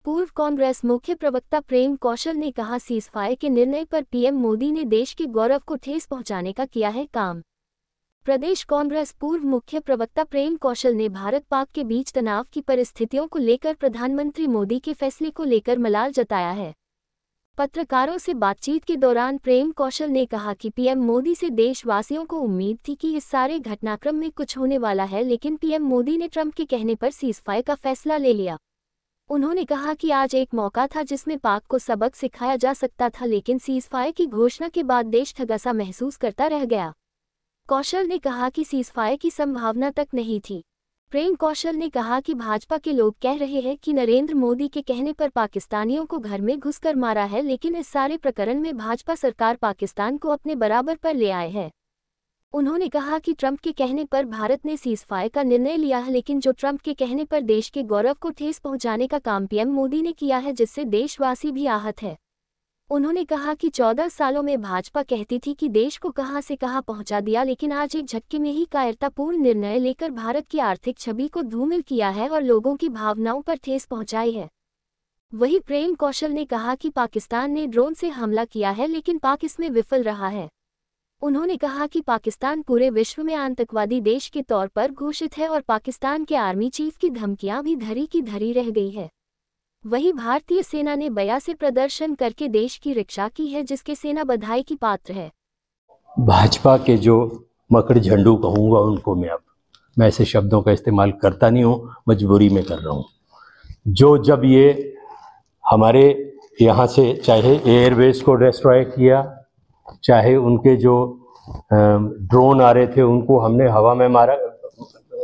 पूर्व कांग्रेस मुख्य प्रवक्ता प्रेम कौशल ने कहा, सीज़फायर के निर्णय पर पीएम मोदी ने देश के गौरव को ठेस पहुंचाने का किया है काम। प्रदेश कांग्रेस पूर्व मुख्य प्रवक्ता प्रेम कौशल ने भारत पाक के बीच तनाव की परिस्थितियों को लेकर प्रधानमंत्री मोदी के फैसले को लेकर मलाल जताया है। पत्रकारों से बातचीत के दौरान प्रेम कौशल ने कहा कि पीएम मोदी से देशवासियों को उम्मीद थी कि इस सारे घटनाक्रम में कुछ होने वाला है, लेकिन पीएम मोदी ने ट्रंप के कहने पर सीज़फायर का फैसला ले लिया। उन्होंने कहा कि आज एक मौका था जिसमें पाक को सबक सिखाया जा सकता था, लेकिन सीज़फायर की घोषणा के बाद देश ठगा महसूस करता रह गया। कौशल ने कहा कि सीज़फायर की संभावना तक नहीं थी। प्रेम कौशल ने कहा कि भाजपा के लोग कह रहे हैं कि नरेंद्र मोदी के कहने पर पाकिस्तानियों को घर में घुसकर मारा है, लेकिन इस सारे प्रकरण में भाजपा सरकार पाकिस्तान को अपने बराबर पर ले आए है। उन्होंने कहा कि ट्रंप के कहने पर भारत ने सीज़फायर का निर्णय लिया है, लेकिन जो ट्रंप के कहने पर देश के गौरव को ठेस पहुंचाने का काम पीएम मोदी ने किया है, जिससे देशवासी भी आहत है। उन्होंने कहा कि 14 सालों में भाजपा कहती थी कि देश को कहां से कहां पहुंचा दिया, लेकिन आज एक झटके में ही कायरतापूर्ण निर्णय लेकर भारत की आर्थिक छवि को धूमिल किया है और लोगों की भावनाओं पर ठेस पहुंचाई है। वहीं प्रेम कौशल ने कहा कि पाकिस्तान ने ड्रोन से हमला किया है, लेकिन पाक इसमें विफल रहा है। उन्होंने कहा कि पाकिस्तान पूरे विश्व में आतंकवादी देश के तौर पर घोषित है और पाकिस्तान के आर्मी चीफ की धमकियां भी धरी की धरी रह गई है। वहीं भारतीय सेना ने बया से प्रदर्शन करके देश की रक्षा की है, जिसके सेना बधाई की पात्र है। भाजपा के जो मकड़ झंडू कहूँगा उनको मैं ऐसे शब्दों का इस्तेमाल करता नहीं हूँ, मजबूरी में कर रहा हूँ। जो जब ये हमारे यहाँ से चाहे एयरबेस को डिस्ट्रॉय किया, चाहे उनके जो ड्रोन आ रहे थे उनको हमने हवा में मारा,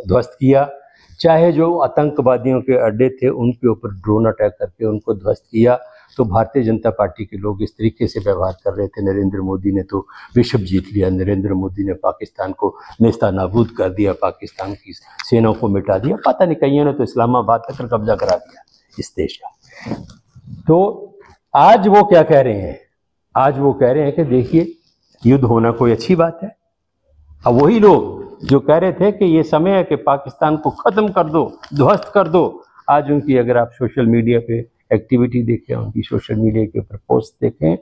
ध्वस्त किया, चाहे जो आतंकवादियों के अड्डे थे उनके ऊपर ड्रोन अटैक करके उनको ध्वस्त किया, तो भारतीय जनता पार्टी के लोग इस तरीके से व्यवहार कर रहे थे। नरेंद्र मोदी ने तो विश्व जीत लिया, नरेंद्र मोदी ने पाकिस्तान को नेस्ता नाबूद कर दिया, पाकिस्तान की सेनाओं को मिटा दिया, पता नहीं कईयों ने तो इस्लामाबाद तक कब्जा करा दिया इस देश का। तो आज वो क्या कह रहे हैं? आज वो कह रहे हैं कि देखिए युद्ध होना कोई अच्छी बात है। अब वही लोग जो कह रहे थे कि ये समय है कि पाकिस्तान को खत्म कर दो, ध्वस्त कर दो, आज उनकी अगर आप सोशल मीडिया पे एक्टिविटी देखें, उनकी सोशल मीडिया के ऊपर पोस्ट देखें,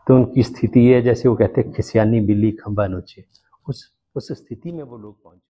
तो उनकी स्थिति है जैसे वो कहते हैं खिसियानी बिल्ली खंबा नोचे, उस स्थिति में वो लोग पहुंचे।